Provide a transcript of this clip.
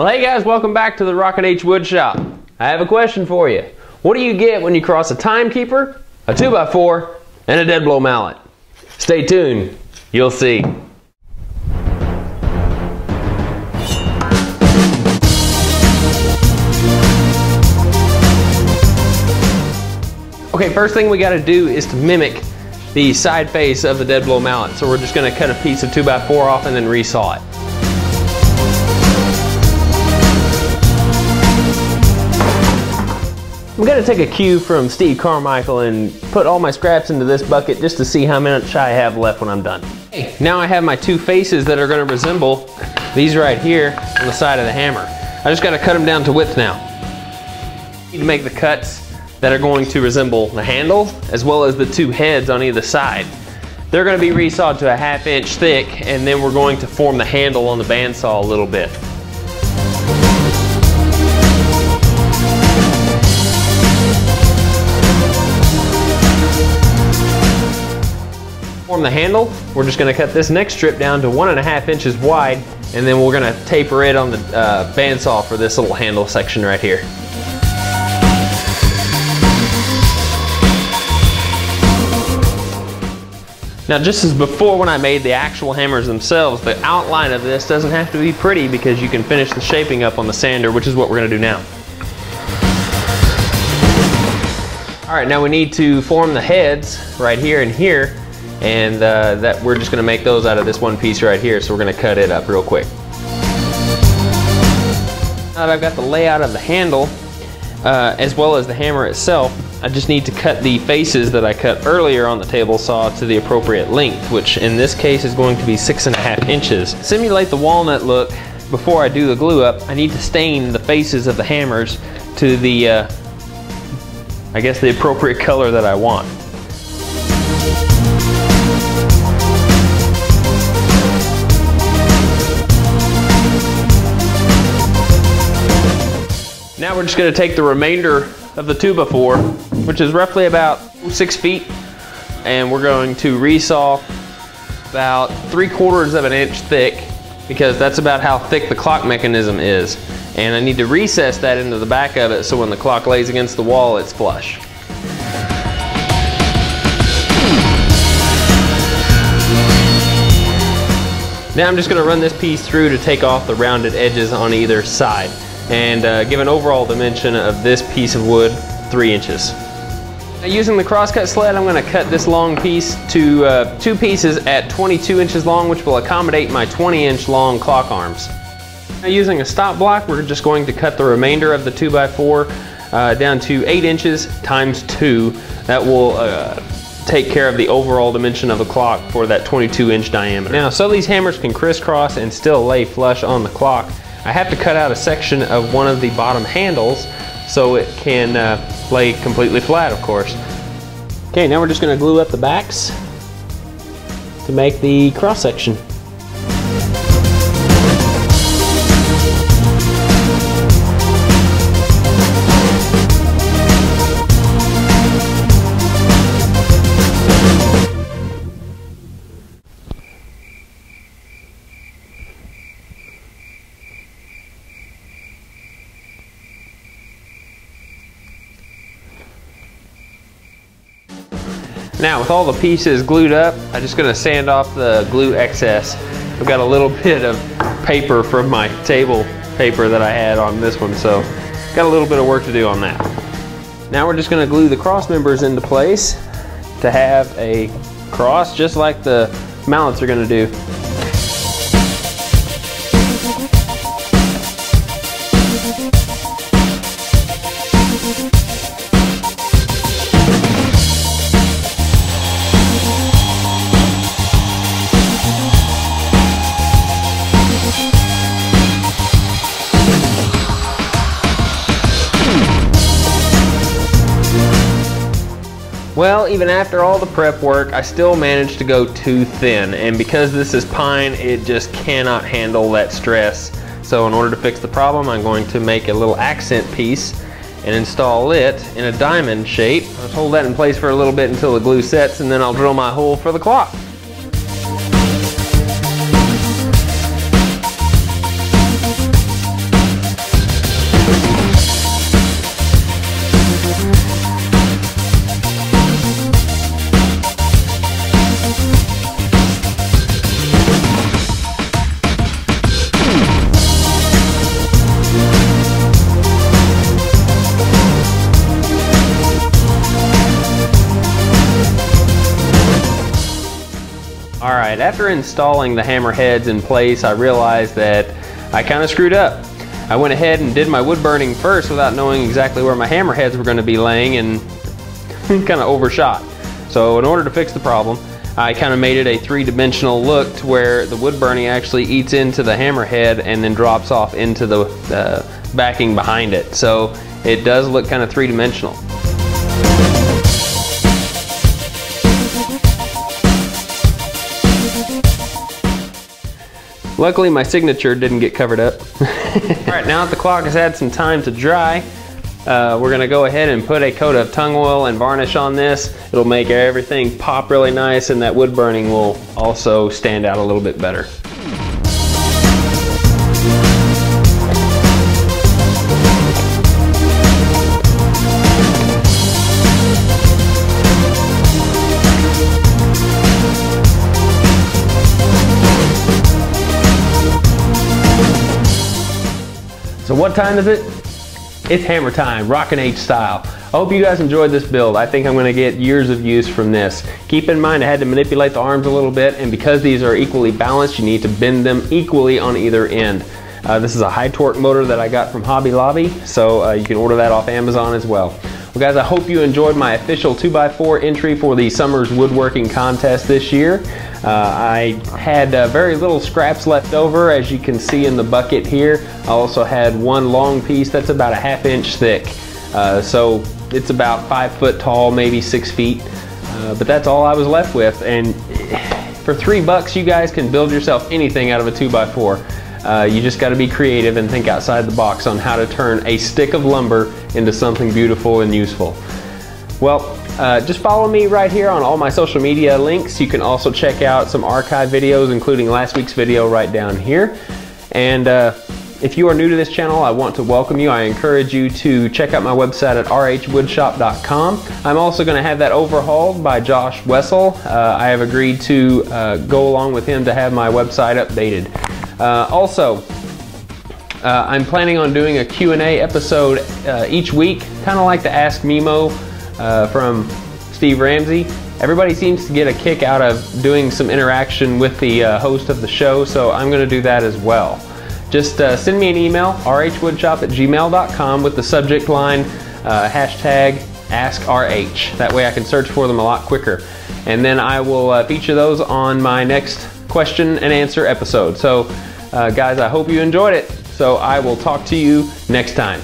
Well, hey guys, welcome back to the Woodshop. I have a question for you. What do you get when you cross a timekeeper, a 2x4, and a dead blow mallet? Stay tuned, you'll see. Okay, first thing we gotta do is to mimic the side face of the dead blow mallet. So we're just gonna cut a piece of 2x4 off and then resaw it. I'm gonna take a cue from Steve Carmichael and put all my scraps into this bucket just to see how much I have left when I'm done. Okay, now I have my two faces that are gonna resemble these right here on the side of the hammer. I just gotta cut them down to width now. I need to make the cuts that are going to resemble the handle as well as the two heads on either side. They're gonna be resawed to a 1/2 inch thick, and then we're going to form the handle on the bandsaw a little bit. Form the handle, we're just gonna cut this next strip down to 1.5 inches wide, and then we're gonna taper it on the bandsaw for this little handle section right here. Now, just as before when I made the actual hammers themselves, the outline of this doesn't have to be pretty because you can finish the shaping up on the sander, which is what we're gonna do now. All right, now we need to form the heads right here and here, and that we're just gonna make those out of this one piece right here, so we're gonna cut it up real quick. Now that I've got the layout of the handle, as well as the hammer itself, I just need to cut the faces that I cut earlier on the table saw to the appropriate length, which in this case is going to be 6.5 inches. To simulate the walnut look, before I do the glue up, I need to stain the faces of the hammers to the, I guess the appropriate color that I want. Now we're just going to take the remainder of the 2x4, which is roughly about 6 feet, and we're going to resaw about 3/4 of an inch thick, because that's about how thick the clock mechanism is. And I need to recess that into the back of it so when the clock lays against the wall, it's flush. Now I'm just going to run this piece through to take off the rounded edges on either side, and give an overall dimension of this piece of wood 3 inches. Now, using the crosscut sled, I'm going to cut this long piece to 2 pieces at 22 inches long, which will accommodate my 20-inch long clock arms. Now, using a stop block, we're just going to cut the remainder of the 2x4 down to 8 inches times 2. That will take care of the overall dimension of the clock for that 22-inch diameter. Now, so these hammers can crisscross and still lay flush on the clock, I have to cut out a section of one of the bottom handles so it can lay completely flat, of course. Okay, now we're just going to glue up the backs to make the cross section. Now, with all the pieces glued up, I'm just gonna sand off the glue excess. I've got a little bit of paper from my table paper that I had on this one, so got a little bit of work to do on that. Now we're just gonna glue the cross members into place to have a cross just like the mallets are gonna do. Well, even after all the prep work, I still managed to go too thin, and because this is pine, it just cannot handle that stress. So in order to fix the problem, I'm going to make a little accent piece and install it in a diamond shape. I'll just hold that in place for a little bit until the glue sets, and then I'll drill my hole for the clock. Alright, after installing the hammer heads in place, I realized that I kind of screwed up. I went ahead and did my wood burning first without knowing exactly where my hammer heads were going to be laying, and kind of overshot. So in order to fix the problem, I kind of made it a three-dimensional look to where the wood burning actually eats into the hammerhead and then drops off into the backing behind it. So it does look kind of three-dimensional. Luckily my signature didn't get covered up. Alright, now that the clock has had some time to dry, we're gonna go ahead and put a coat of tung oil and varnish on this. It'll make everything pop really nice, and that wood burning will also stand out a little bit better. So what time is it? It's hammer time, Rockin' H style. I hope you guys enjoyed this build. I think I'm gonna get years of use from this. Keep in mind I had to manipulate the arms a little bit, and because these are equally balanced, you need to bend them equally on either end. This is a high torque motor that I got from Hobby Lobby, so you can order that off Amazon as well. Well guys, I hope you enjoyed my official 2x4 entry for the Summer's Woodworking Contest this year. I had very little scraps left over, as you can see in the bucket here. I also had one long piece that's about a 1/2 inch thick. So it's about 5 foot tall, maybe 6 feet. But that's all I was left with. And for $3, you guys can build yourself anything out of a 2x4. You just gotta be creative and think outside the box on how to turn a stick of lumber into something beautiful and useful. Well, just follow me right here on all my social media links. You can also check out some archive videos, including last week's video right down here. And if you are new to this channel, I want to welcome you. I encourage you to check out my website at rhwoodshop.com. I'm also going to have that overhauled by Josh Wessel. I have agreed to go along with him to have my website updated. I'm planning on doing a Q&A episode each week, kind of like the Ask Mimo from Steve Ramsey. Everybody seems to get a kick out of doing some interaction with the host of the show, so I'm going to do that as well. Just send me an email, rhwoodshop@gmail.com, with the subject line hashtag AskRH. That way I can search for them a lot quicker. And then I will feature those on my next question and answer episode. So guys, I hope you enjoyed it. So I will talk to you next time.